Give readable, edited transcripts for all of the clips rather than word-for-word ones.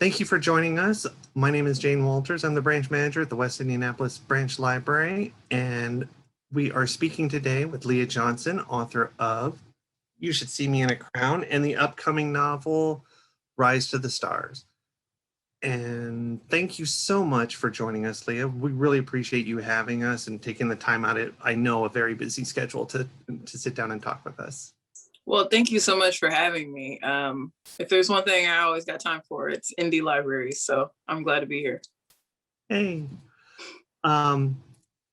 Thank you for joining us. My name is Jane Walters. I'm the branch manager at the West Indianapolis Branch Library, and we are speaking today with Leah Johnson, author of You Should See Me in a Crown and the upcoming novel Rise to the Stars. And thank you so much for joining us, Leah. We really appreciate you having us and taking the time out of, I know, a very busy schedule to sit down and talk with us. Well, thank you so much for having me. If there's one thing I always got time for, it's indie libraries. So I'm glad to be here. Hey.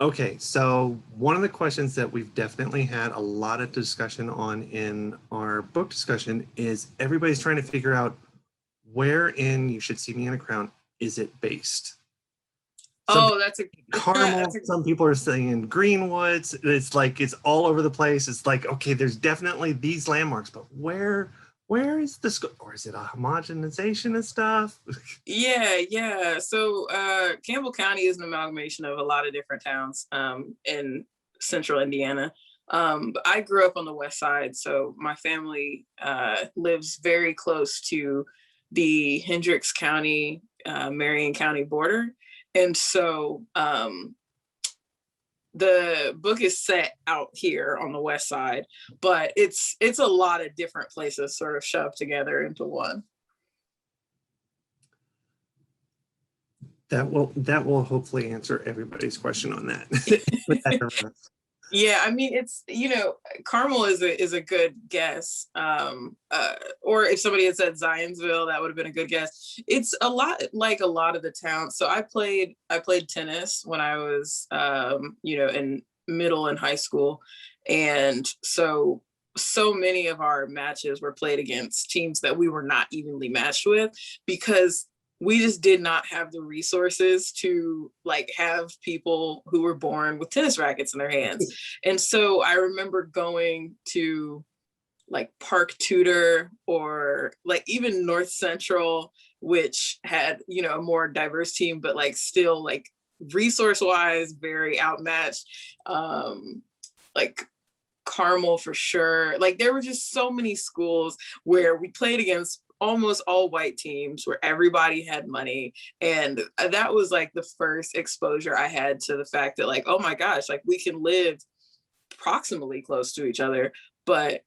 Okay, so one of the questions that we've definitely had a lot of discussion on in our book discussion is everybody's trying to figure out where in You Should See Me in a Crown is it based? That's a Carmel. Some people are saying Greenwoods. It's like it's all over the place. It's like, okay, there's definitely these landmarks, but where is the school, or is it a homogenization of stuff? Yeah. So Campbell County is an amalgamation of a lot of different towns in central Indiana. But I grew up on the west side, so my family lives very close to the Hendricks County, Marion County border. And so the book is set out here on the west side, but it's a lot of different places sort of shoved together into one. That will hopefully answer everybody's question on that. Yeah, I mean, it's, Carmel is a good guess. Or if somebody had said Zionsville, that would have been a good guess. It's a lot like a lot of the towns. So I played tennis when I was, in middle and high school. And so many of our matches were played against teams that we were not evenly matched with, because we just did not have the resources to have people who were born with tennis rackets in their hands. And so I remember going to Park Tudor or even North Central, which had, a more diverse team, but still resource wise, very outmatched. Carmel for sure. There were just so many schools where we played against almost all white teams where everybody had money. And that was the first exposure I had to the fact that oh my gosh, we can live proximally close to each other, but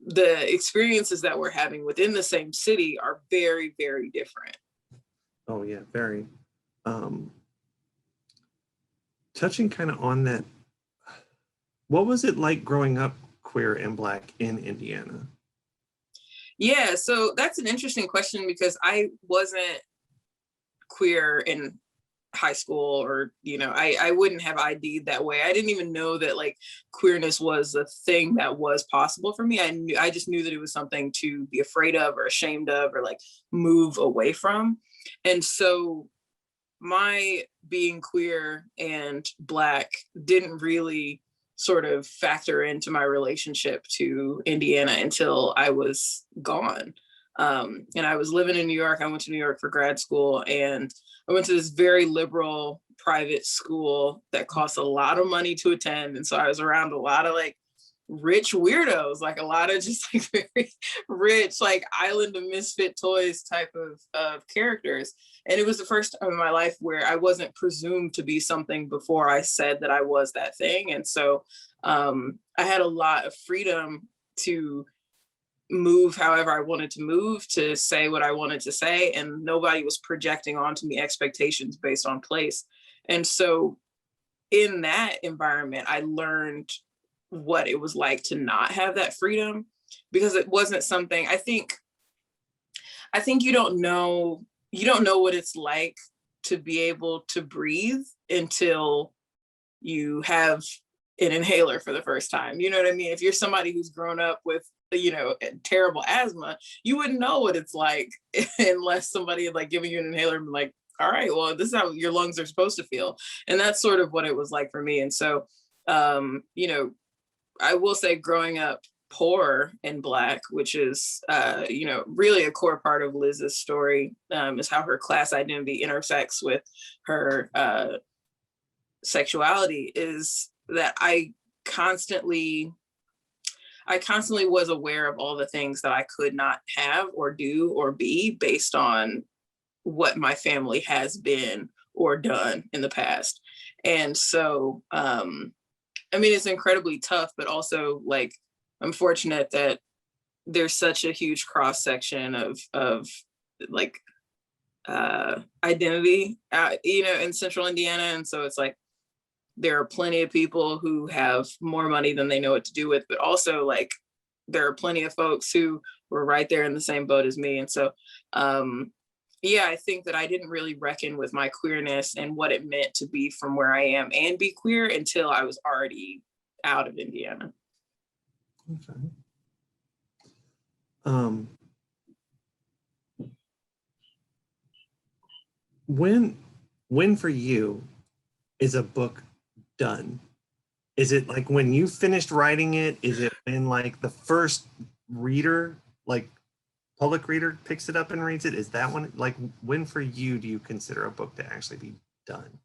the experiences that we're having within the same city are very, very different. Oh yeah, very. Touching kind of on that, what was it like growing up queer and Black in Indiana? Yeah, so that's an interesting question because I wasn't queer in high school, or I wouldn't have ID'd that way. I didn't even know that queerness was a thing that was possible for me. I just knew that it was something to be afraid of or ashamed of or move away from. And so my being queer and Black didn't really sort of factor into my relationship to Indiana until I was gone. And I was living in New York. I went to New York for grad school, and I went to this very liberal private school that cost a lot of money to attend. And so I was around a lot of rich weirdos, a lot of just very rich, Island of Misfit Toys type of characters. And it was the first time in my life where I wasn't presumed to be something before I said that I was that thing. And so I had a lot of freedom to move however I wanted to move, to say what I wanted to say, and nobody was projecting onto me expectations based on place. And so in that environment, I learned what it was like to not have that freedom, because it wasn't something, I think you don't know what it's like to be able to breathe until you have an inhaler for the first time. You know what I mean? If you're somebody who's grown up with terrible asthma, you wouldn't know what it's like unless somebody had given you an inhaler and all right, well, this is how your lungs are supposed to feel. And that's sort of what it was like for me. And so I will say, growing up poor and Black, which is really a core part of Liz's story, is how her class identity intersects with her sexuality, is that I constantly was aware of all the things that I could not have or do or be based on what my family has been or done in the past. And so, I mean, it's incredibly tough, but also like, I'm fortunate that there's such a huge cross section of like identity, you know, in central Indiana. And so it's like, there are plenty of people who have more money than they know what to do with, but also like, there are plenty of folks who were right there in the same boat as me. And so, yeah, I think that I didn't really reckon with my queerness and what it meant to be from where I am and be queer until I was already out of Indiana. Okay. When for you is a book done? Is it like when you finished writing it? Is it when like the first reader, like public reader, picks it up and reads it? Is that when, like, when for you do you consider a book to actually be done?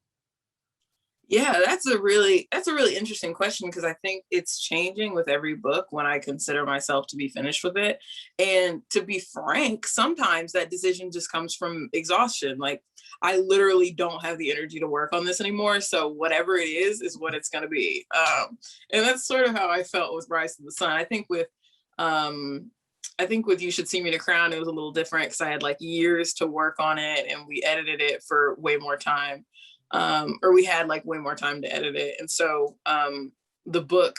Yeah, that's a really interesting question, because I think it's changing with every book when I consider myself to be finished with it. And to be frank, sometimes that decision just comes from exhaustion. Like, I literally don't have the energy to work on this anymore. So whatever it is what it's going to be. And that's sort of how I felt with Rise to the Sun. I think with You Should See Me in a Crown, it was a little different because I had like years to work on it, and we edited it for way more time. Or we had like way more time to edit it. And so the book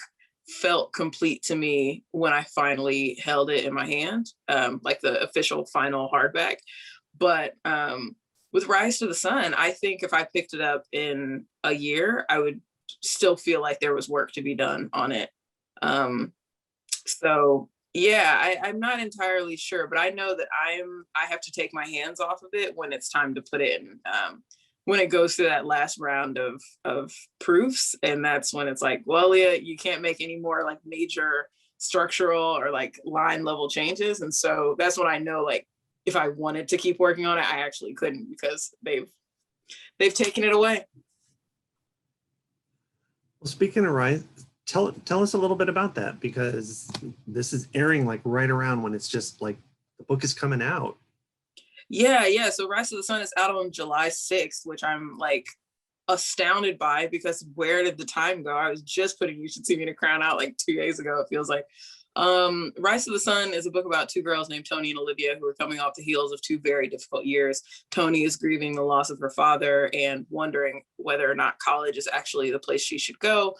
felt complete to me when I finally held it in my hand, like the official final hardback. But with Rise to the Sun, I think if I picked it up in a year, I would still feel like there was work to be done on it. So yeah, I'm not entirely sure, but I know that I have to take my hands off of it when it's time to put it in. When it goes through that last round of proofs, and that's when it's like, well, Leah, you can't make any more like major structural or like line level changes. And so that's when I know, like, if I wanted to keep working on it, I actually couldn't, because they've taken it away. Well, speaking of Rise, tell us a little bit about that, because this is airing like right around when it's just like the book is coming out. Yeah. So Rise to the Sun is out on July 6th, which I'm like astounded by, because where did the time go? I was just putting You Should See Me in a Crown out like 2 days ago, it feels like. Rise to the Sun is a book about two girls named Tony and Olivia who are coming off the heels of two very difficult years. Tony is grieving the loss of her father and wondering whether or not college is actually the place she should go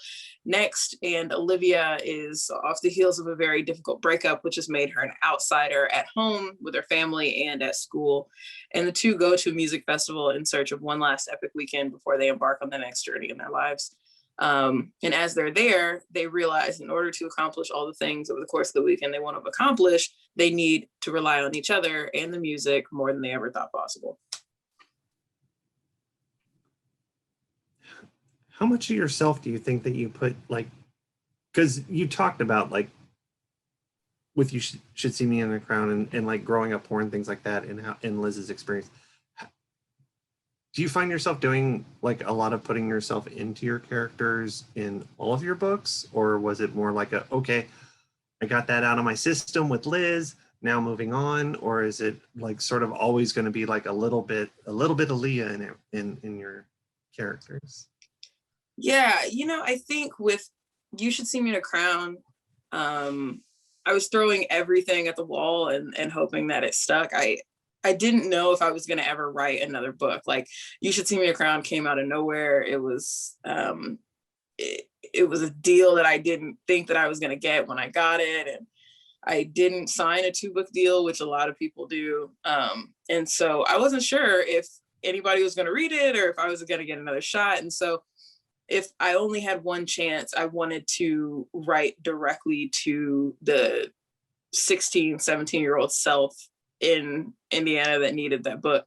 next. And Olivia is off the heels of a very difficult breakup, which has made her an outsider at home with her family and at school. And the two go to a music festival in search of one last epic weekend before they embark on the next journey in their lives. And as they're there, they realize in order to accomplish all the things over the course of the weekend they want to accomplish, they need to rely on each other and the music more than they ever thought possible. How much of yourself do you think that you put, like, because you talked about like with You Should See Me in a Crown and like growing up poor and things like that, and how in Liz's experience, do you find yourself doing like a lot of putting yourself into your characters in all of your books? Or was it more like okay, I got that out of my system with Liz, now moving on? Or is it like sort of always going to be like a little bit of Leah in it, in your characters? Yeah, I think with You Should See Me in a Crown, I was throwing everything at the wall and hoping that it stuck. I didn't know if I was going to ever write another book. Like, You Should See Me in a Crown came out of nowhere. It was it was a deal that I didn't think that I was going to get when I got it, and I didn't sign a 2-book deal, which a lot of people do. And so I wasn't sure if anybody was going to read it or if I was going to get another shot. And so if I only had one chance, I wanted to write directly to the 16, 17-year-old self in Indiana that needed that book.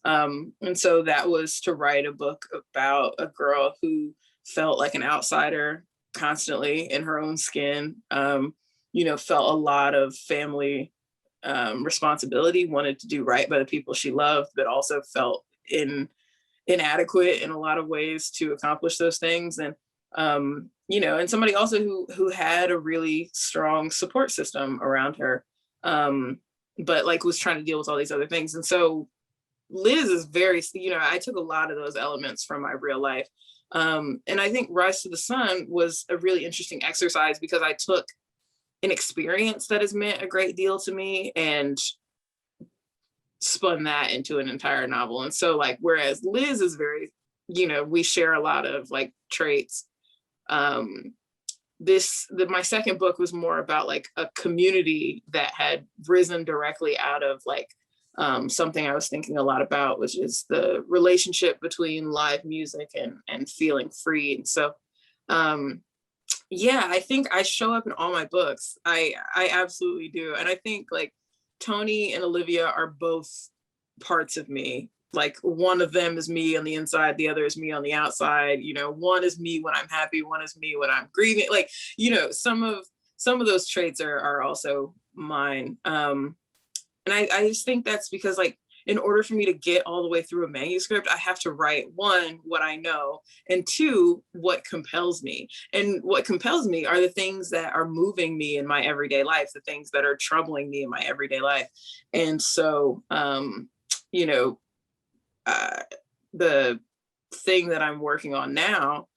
And so that was to write a book about a girl who felt like an outsider constantly in her own skin, felt a lot of family responsibility, wanted to do right by the people she loved, but also felt inadequate in a lot of ways to accomplish those things. And and somebody also who had a really strong support system around her, but like was trying to deal with all these other things. And so Liz is very, I took a lot of those elements from my real life. And I think Rise to the Sun was a really interesting exercise because I took an experience that has meant a great deal to me and spun that into an entire novel. And so like, whereas Liz is very, we share a lot of like traits. My second book was more about like a community that had risen directly out of like something I was thinking a lot about, which is the relationship between live music and feeling free. And so yeah, I think I show up in all my books. I absolutely do. And I think like Tony and Olivia are both parts of me. Like one of them is me on the inside, the other is me on the outside. One is me when I'm happy, one is me when I'm grieving. Like, some of those traits are also mine. And I just think that's because like in order for me to get all the way through a manuscript, I have to write, one, what I know, and two, what compels me. And what compels me are the things that are moving me in my everyday life, the things that are troubling me in my everyday life. And so, the thing that I'm working on now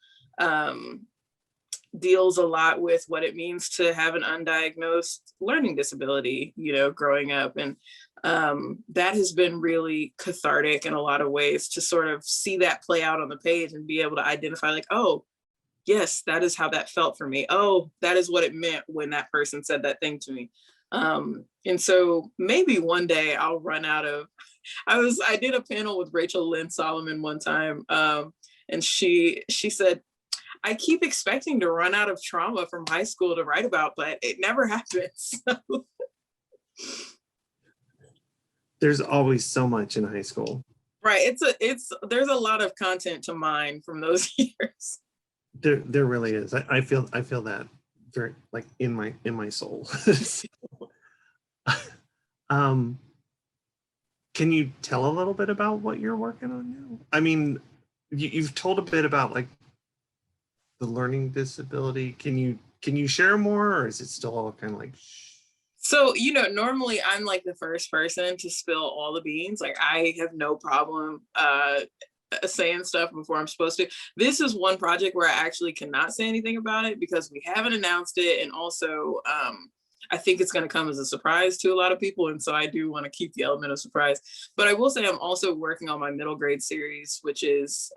deals a lot with what it means to have an undiagnosed learning disability, growing up. And that has been really cathartic in a lot of ways to sort of see that play out on the page and be able to identify like, oh, yes, that is how that felt for me. Oh, that is what it meant when that person said that thing to me. And so maybe one day I'll run out of, I did a panel with Rachel Lynn Solomon one time. And she said, I keep expecting to run out of trauma from high school to write about, but it never happens. So. There's always so much in high school. Right. There's a lot of content to mine from those years. There really is. I feel that very like in my soul. Can you tell a little bit about what you're working on now? I mean, you've told a bit about like the learning disability. Can you share more, or is it still all kind of like so normally I'm like the first person to spill all the beans. Like I have no problem saying stuff before I'm supposed to. This is one project where I actually cannot say anything about it because we haven't announced it, and also I think it's going to come as a surprise to a lot of people, and so I do want to keep the element of surprise. But I will say I'm also working on my middle grade series, which is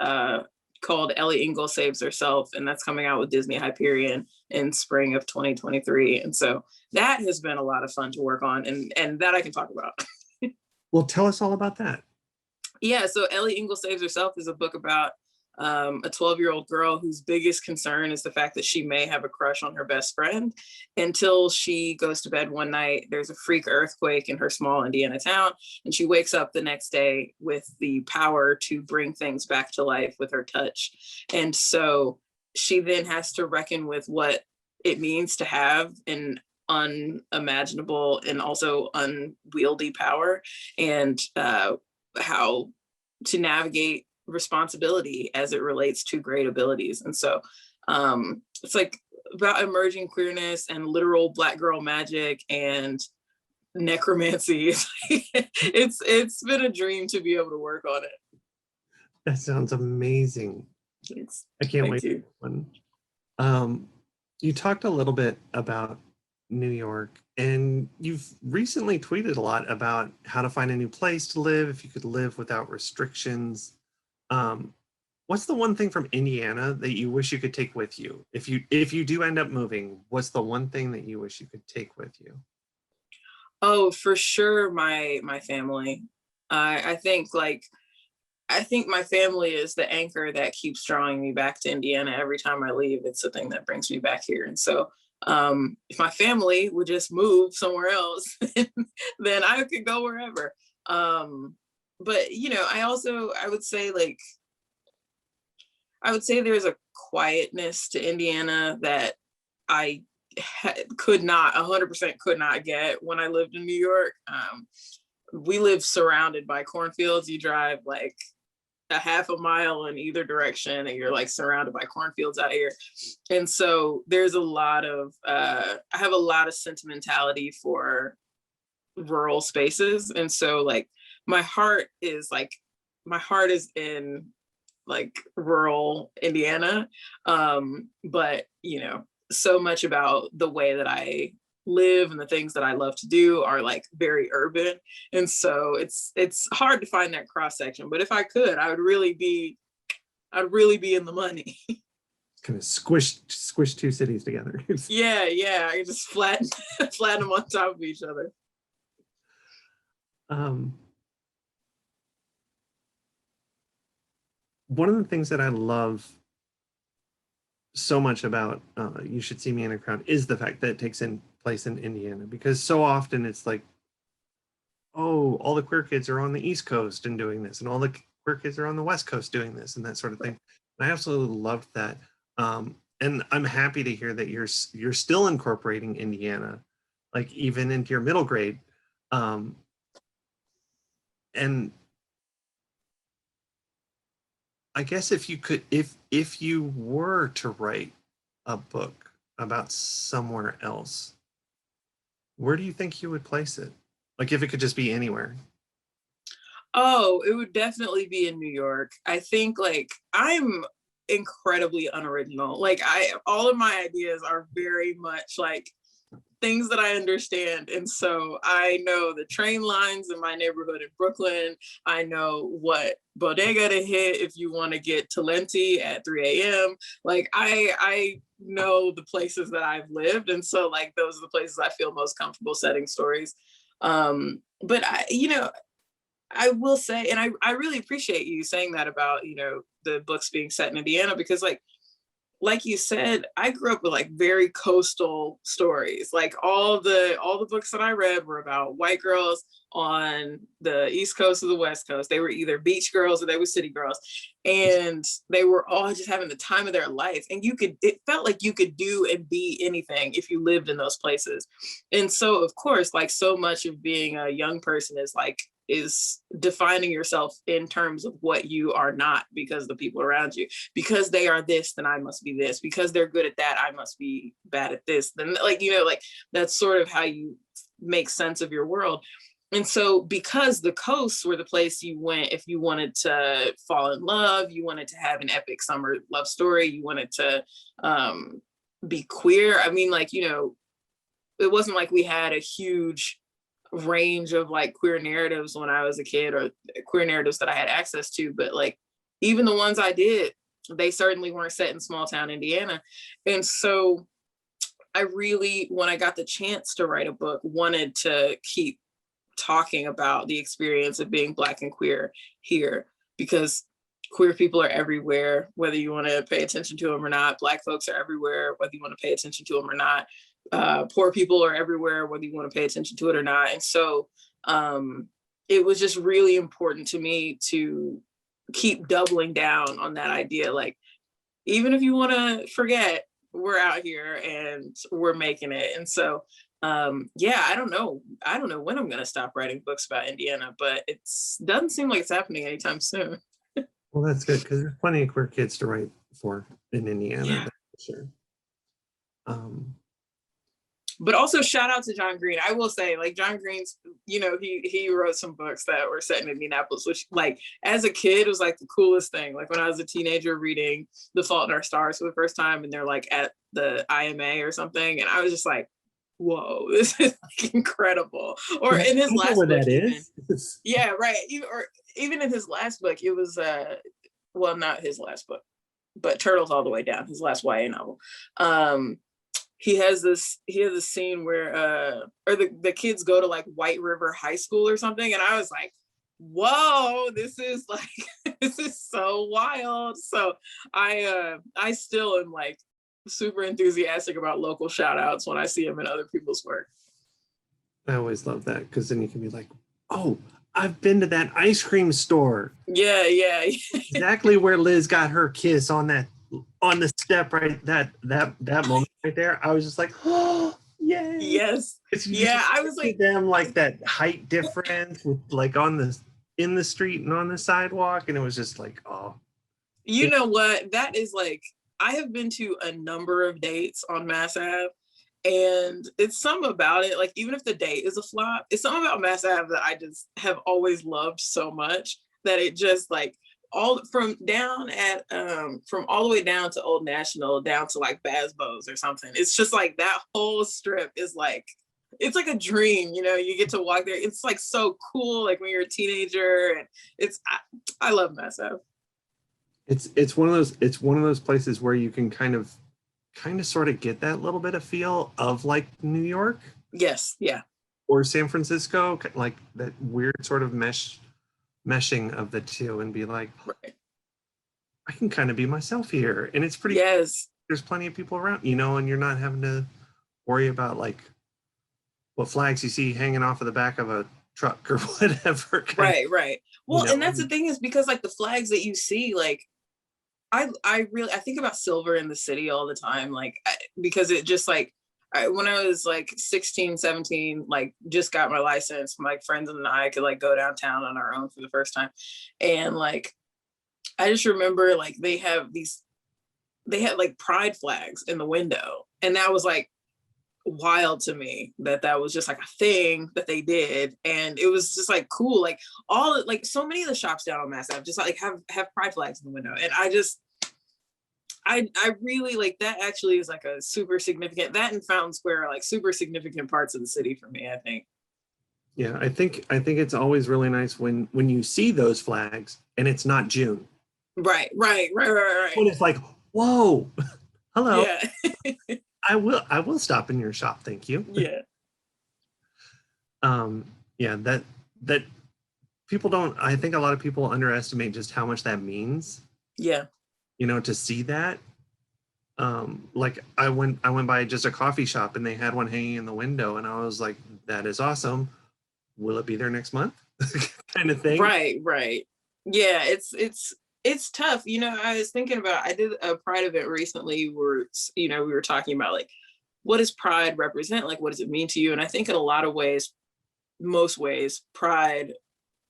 called Ellie Ingle Saves Herself, and that's coming out with Disney Hyperion in spring of 2023. And so that has been a lot of fun to work on, and that I can talk about. Well, tell us all about that. Yeah, so Ellie Ingle Saves Herself is a book about a 12-year-old girl whose biggest concern is the fact that she may have a crush on her best friend until she goes to bed one night. There's a freak earthquake in her small Indiana town, and she wakes up the next day with the power to bring things back to life with her touch. And so she then has to reckon with what it means to have an unimaginable and also unwieldy power, and how to navigate responsibility as it relates to great abilities. And so it's like about emerging queerness and literal Black girl magic and necromancy. It's been a dream to be able to work on it. That sounds amazing. I can't wait. You talked a little bit about New York, and you've recently tweeted a lot about how to find a new place to live if you could live without restrictions. What's the one thing from Indiana that you wish you could take with you? If you do end up moving, what's the one thing that you wish you could take with you? Oh, for sure, my family. I think my family is the anchor that keeps drawing me back to Indiana every time I leave. It's the thing that brings me back here. And so if my family would just move somewhere else, then I could go wherever. But I would say there's a quietness to Indiana that I could not 100% could not get when I lived in New York. We live surrounded by cornfields. You drive like a half a mile in either direction and you're like surrounded by cornfields out here. And so there's a lot of I have a lot of sentimentality for rural spaces. And so like my heart is in like rural Indiana. But you know, so much about the way that I live and the things that I love to do are like very urban. And so it's hard to find that cross section. But if I could, I'd really be in the money. Kind of squish two cities together. Yeah. I just flatten them on top of each other. One of the things that I love so much about You Should See Me in a Crowd is the fact that it takes place in Indiana, because so often it's like, oh, all the queer kids are on the East Coast and doing this, and all the queer kids are on the West Coast doing this, and that sort of thing. And I absolutely loved that. And I'm happy to hear that you're still incorporating Indiana, like even into your middle grade. And I guess if you were to write a book about somewhere else, where do you think you would place it? Like if it could just be anywhere. Oh, it would definitely be in New York. I think like I'm incredibly unoriginal. Like all of my ideas are very much like things that I understand. And so I know the train lines in my neighborhood in Brooklyn. I know what bodega to hit if you want to get Talenti at 3 a.m. Like I know the places that I've lived. And so like those are the places I feel most comfortable setting stories. But I will say, and I really appreciate you saying that about, you know, the books being set in Indiana, because like you said, I grew up with like very coastal stories. Like all the books that I read were about white girls on the East Coast or the West Coast. They were either beach girls or they were city girls. And they were all just having the time of their life. And it felt like you could do and be anything if you lived in those places. And so, of course, like so much of being a young person is defining yourself in terms of what you are not, because the people around you, because they are this, then I must be this, because they're good at that, I must be bad at this. Then like, you know, like that's sort of how you make sense of your world. And so because the coasts were the place you went if you wanted to fall in love, you wanted to have an epic summer love story, you wanted to be queer. I mean, like, you know, it wasn't like we had a huge range of like queer narratives when I was a kid, or queer narratives that I had access to, but like even the ones I did, they certainly weren't set in small town Indiana. And so I really, when I got the chance to write a book, wanted to keep talking about the experience of being Black and queer here, because queer people are everywhere, whether you want to pay attention to them or not. Black folks are everywhere, whether you want to pay attention to them or not. Poor people are everywhere, whether you want to pay attention to it or not. And so it was just really important to me to keep doubling down on that idea. Like, even if you want to forget, we're out here and we're making it. And so, I don't know when I'm going to stop writing books about Indiana, but it doesn't seem like it's happening anytime soon. Well, that's good, because there's plenty of queer kids to write for in Indiana. Yeah. That's for sure. But also shout out to John Green. I will say, like, John Green's, you know, he wrote some books that were set in Indianapolis, which, like, as a kid was like the coolest thing. Like when I was a teenager reading The Fault in Our Stars for the first time, and they're like at the IMA or something, and I was just like, whoa, this is like incredible. Or in his last book, that is. Yeah, right. Even in his last book, it was well, not his last book, but Turtles All the Way Down, his last YA novel. He has this scene where or the kids go to like White River High School or something, and I was like, whoa, this is like this is so wild. So I still am like super enthusiastic about local shout outs when I see them in other people's work. I always love that, because then you can be like, oh, I've been to that ice cream store. Yeah. Exactly where Liz got her kiss on the step, right? That moment right there. I was just like, oh, yay. Yes. Yeah, I was like them like that height difference with like in the street and on the sidewalk, and it was just like, oh. You know what? That is like, I have been to a number of dates on Mass Ave, And it's something about it, like even if the date is a flop, it's something about Mass Ave that I just have always loved so much that it just like all from down at from all the way down to Old National down to like Basbo's or something. It's just like that whole strip is like it's like a dream, you know, you get to walk there. It's like so cool, like when you're a teenager, and I love Mass Ave. It's one of those places where you can kind of sort of get that little bit of feel of like New York. Yes, yeah. Or San Francisco, like that weird sort of meshing of the two, and be like, right. I can kind of be myself here. And it's pretty, yes. There's plenty of people around, you know, and you're not having to worry about like what flags you see hanging off of the back of a truck or whatever. Right. Well, you know? And that's the thing is because like the flags that you see, like, I think about silver in the city all the time, like, because it just like, when I was like 16, 17, like just got my license, my friends and I could like go downtown on our own for the first time. And like, I just remember like they had like pride flags in the window. And that was like wild to me that was just like a thing that they did. And it was just like cool. Like like so many of the shops down on Mass Ave just like have pride flags in the window. And I really like that. Actually is like a super significant, that and Fountain Square are like super significant parts of the city for me, I think. Yeah, I think it's always really nice when you see those flags and it's not June. Right. When it's like, whoa, hello. Yeah. I will stop in your shop, thank you. Yeah. Yeah, that people don't, I think a lot of people underestimate just how much that means. Yeah. You know, to see that. Like I went by just a coffee shop and they had one hanging in the window and I was like, that is awesome. Will it be there next month? Kind of thing. Right. Yeah, it's tough. You know, I was thinking about, I did a Pride event recently where, you know, we were talking about like, what does Pride represent? Like, what does it mean to you? And I think in a lot of ways, most ways, Pride,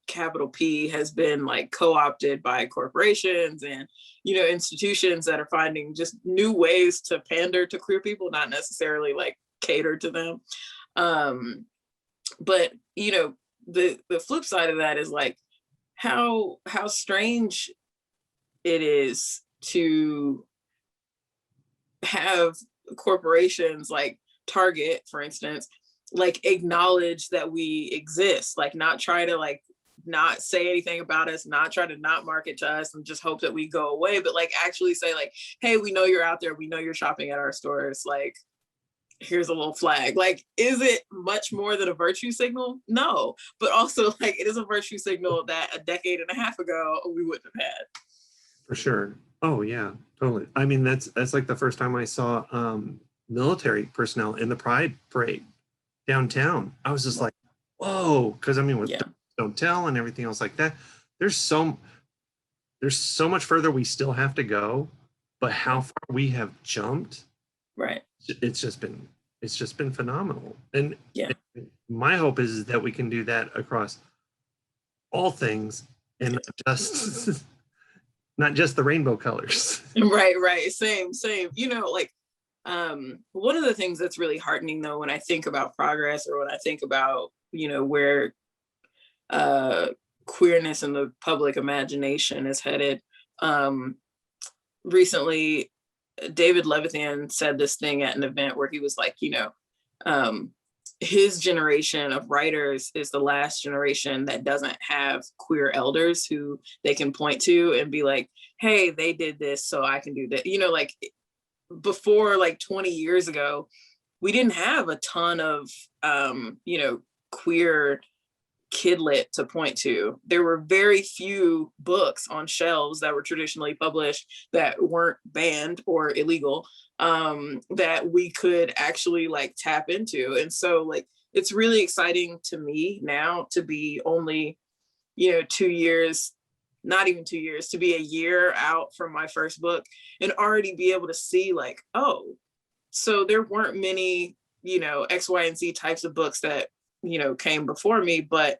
capital P, has been like co-opted by corporations and, you know, institutions that are finding just new ways to pander to queer people, not necessarily like cater to them. But, you know, the flip side of that is like how strange it is to have corporations like Target, for instance, like acknowledge that we exist, like not try to like not say anything about us, not try to not market to us and just hope that we go away, but like actually say like, hey, we know you're out there, we know you're shopping at our stores, like here's a little flag. Like, is it much more than a virtue signal? No, but also like it is a virtue signal that a decade and a half ago we wouldn't have had. For sure. Oh yeah, totally. I mean, that's like the first time I saw military personnel in the Pride Parade downtown. I was just like, whoa, because I mean, with Don't Tell and everything else like that, there's so much further we still have to go, but how far we have jumped, right? It's just been phenomenal. And yeah, my hope is that we can do that across all things and not just the rainbow colors. Right. Same. You know, like one of the things that's really heartening though, when I think about progress or when I think about, you know, where queerness in the public imagination is headed. Recently, David Levithan said this thing at an event where he was like, you know, his generation of writers is the last generation that doesn't have queer elders who they can point to and be like, hey, they did this, so I can do that. You know, like before like 20 years ago, we didn't have a ton of, you know, queer kidlit to point to. There were very few books on shelves that were traditionally published that weren't banned or illegal, that we could actually like tap into. And so like it's really exciting to me now to be only, you know, 2 years, not even 2 years, to be a year out from my first book and already be able to see like, oh, so there weren't many, you know, X, Y, and Z types of books that, you know, came before me, but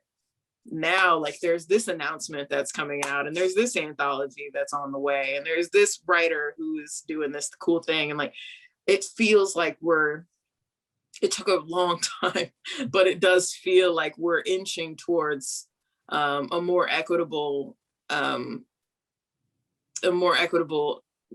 now like there's this announcement that's coming out and there's this anthology that's on the way and there's this writer who is doing this cool thing, and like it feels like we're it took a long time, but it does feel like we're inching towards a more equitable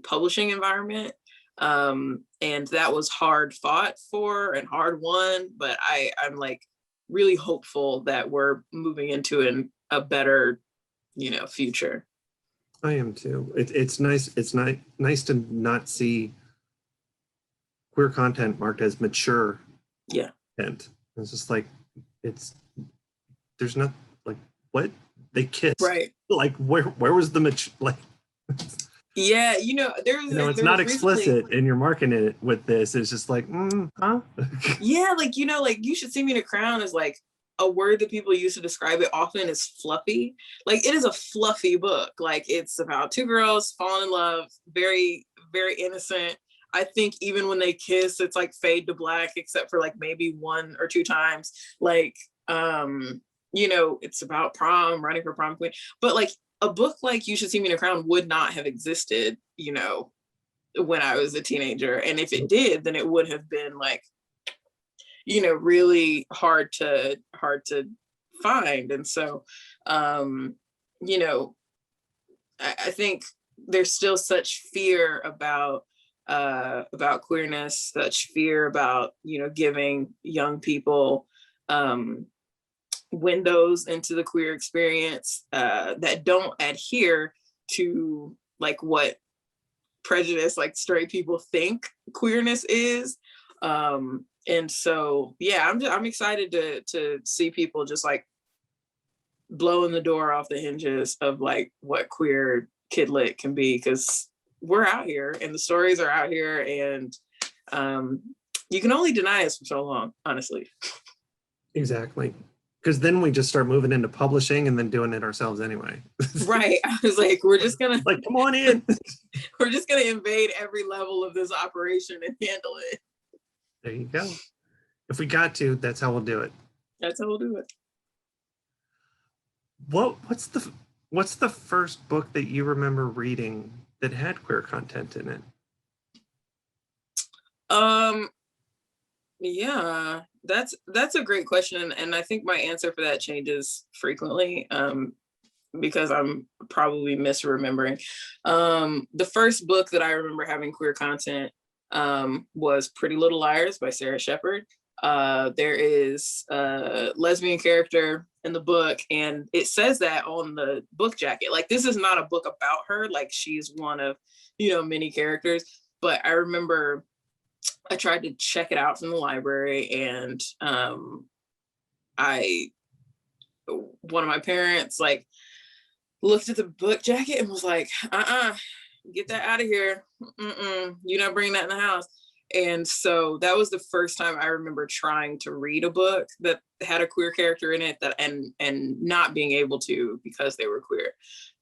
publishing environment. And that was hard fought for and hard won, but I'm like really hopeful that we're moving into a better, future. I am too. It's nice. It's nice to not see queer content marked as mature. Yeah. Content. It's just like, there's not like, what? They kissed. Right. Like, where was the mature, like, yeah, it's not explicit and you're marking it with this. It's just like, huh? Yeah, like, like You Should See Me in a Crown is like a word that people use to describe it often is fluffy. Like, it is a fluffy book. Like, it's about two girls falling in love, very, very innocent. I think even when they kiss, it's like fade to black, except for like maybe one or two times. Like, it's about prom, running for prom queen. But like a book like You Should See Me in a Crown would not have existed, when I was a teenager. And if it did, then it would have been like, really hard to find. And so, I think there's still such fear about queerness, such fear about, giving young people windows into the queer experience that don't adhere to like what prejudice, like straight people think queerness is. And so, yeah, I'm excited to see people just like blowing the door off the hinges of like what queer kid lit can be, because we're out here and the stories are out here, and you can only deny us for so long, honestly. Exactly. Because then we just start moving into publishing and then doing it ourselves anyway. Right. I was like, we're just gonna like, come on in. We're just gonna invade every level of this operation and handle it. There you go. If we got to, that's how we'll do it. That's how we'll do it. What's the first book that you remember reading that had queer content in it? Yeah, that's a great question, and I think my answer for that changes frequently, because I'm probably misremembering. The first book that I remember having queer content was Pretty Little Liars by Sarah Shepard. There is a lesbian character in the book, and it says that on the book jacket. Like, this is not a book about her, like she's one of, many characters. But I remember I tried to check it out from the library, and one of my parents like looked at the book jacket and was like, get that out of here. You're not bringing that in the house. And so that was the first time I remember trying to read a book that had a queer character in it, and not being able to because they were queer.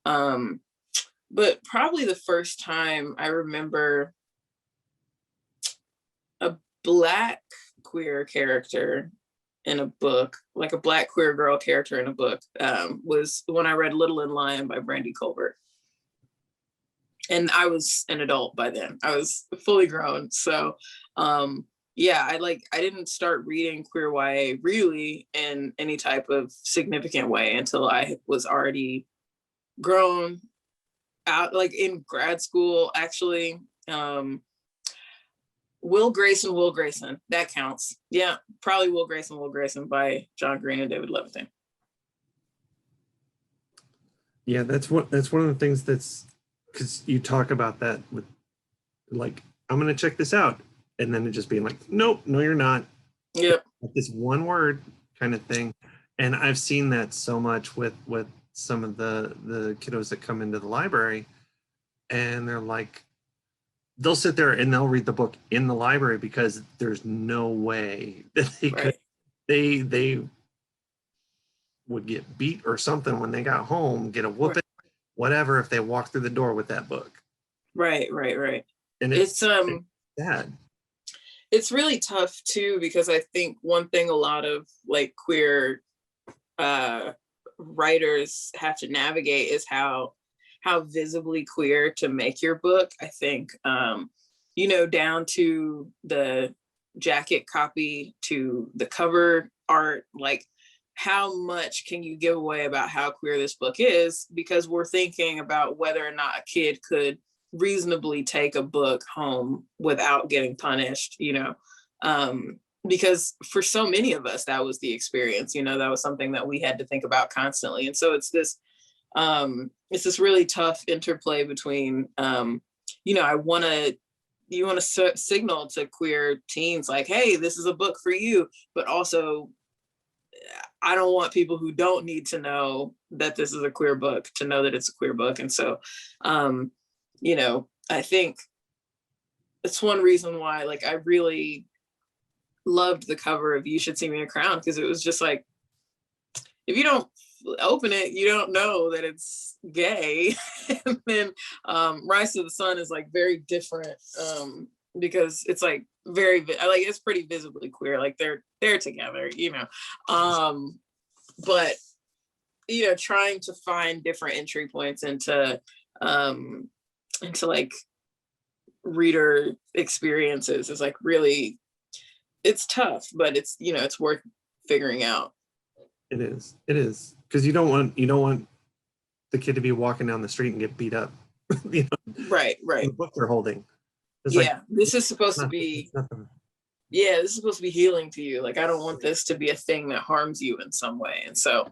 But probably the first time I remember a Black queer character in a book, like a Black queer girl character in a book, was when I read Little and Lion by Brandy Colbert. And I was an adult by then. I was fully grown. So yeah, I didn't start reading queer YA really in any type of significant way until I was already grown out, like in grad school, actually. Will Grayson, that counts. Yeah, probably Will Grayson by John Green and David Levithan. Yeah, that's one of the things that's, because you talk about that with like, I'm going to check this out. And then it just being like, nope, no, you're not. Yep. This one word kind of thing. And I've seen that so much with some of the kiddos that come into the library, and they're like, they'll sit there and they'll read the book in the library because there's no way that they could, they would get beat or something when they got home, get a whooping, whatever, if they walk through the door with that book. Right. And it's sad. It's really tough too, because I think one thing a lot of like queer writers have to navigate is how visibly queer to make your book. I think down to the jacket copy to the cover art, like how much can you give away about how queer this book is? Because we're thinking about whether or not a kid could reasonably take a book home without getting punished, because for so many of us, that was the experience, that was something that we had to think about constantly. And so it's this really tough interplay between, you want to signal to queer teens like, hey, this is a book for you, but also I don't want people who don't need to know that this is a queer book to know that it's a queer book. And so, I think it's one reason why, like, I really loved the cover of You Should See Me in a Crown, because it was just like, if you don't open it, you don't know that it's gay. And then Rise to the Sun is like very different, because it's like it's pretty visibly queer, like they're together, but trying to find different entry points into like reader experiences is like really, it's tough, but it's it's worth figuring out. It is because you don't want the kid to be walking down the street and get beat up. Right. The book they're holding. It's this is supposed to be healing to you. Like, I don't want this to be a thing that harms you in some way. And so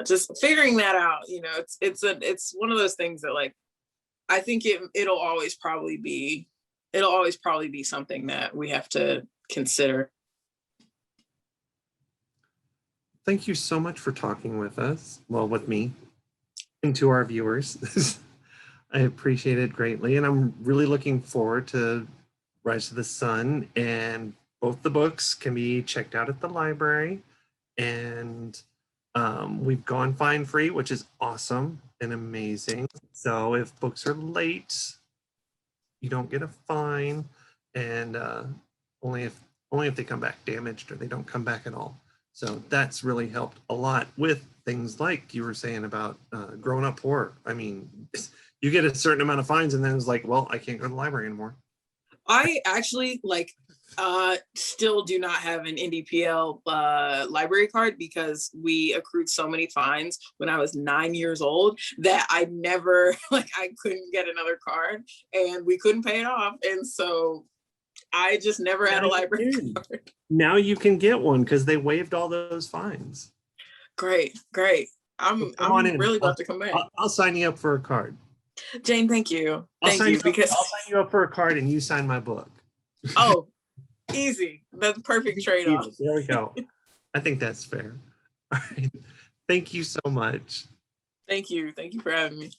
just figuring that out, it's one of those things that, like, I think it'll always probably be something that we have to consider. Thank you so much for talking with us, with me, and to our viewers. I appreciate it greatly, and I'm really looking forward to Rise to the Sun, and both the books can be checked out at the library, and we've gone fine free, which is awesome and amazing. So if books are late, you don't get a fine, and only if they come back damaged or they don't come back at all. So that's really helped a lot with things like you were saying about growing up poor. I mean, you get a certain amount of fines and then it's like, well, I can't go to the library anymore. I actually still do not have an NDPL library card, because we accrued so many fines when I was 9 years old that I never, I couldn't get another card, and we couldn't pay it off. And so I just never had a library card. Now you can get one because they waived all those fines. Great. I'm really about to come back. I'll sign you up for a card. Jane, thank you. I'll sign you up for a card and you sign my book. Oh, easy. That's perfect trade-off. There we go. I think that's fair. All right. Thank you so much. Thank you. Thank you for having me.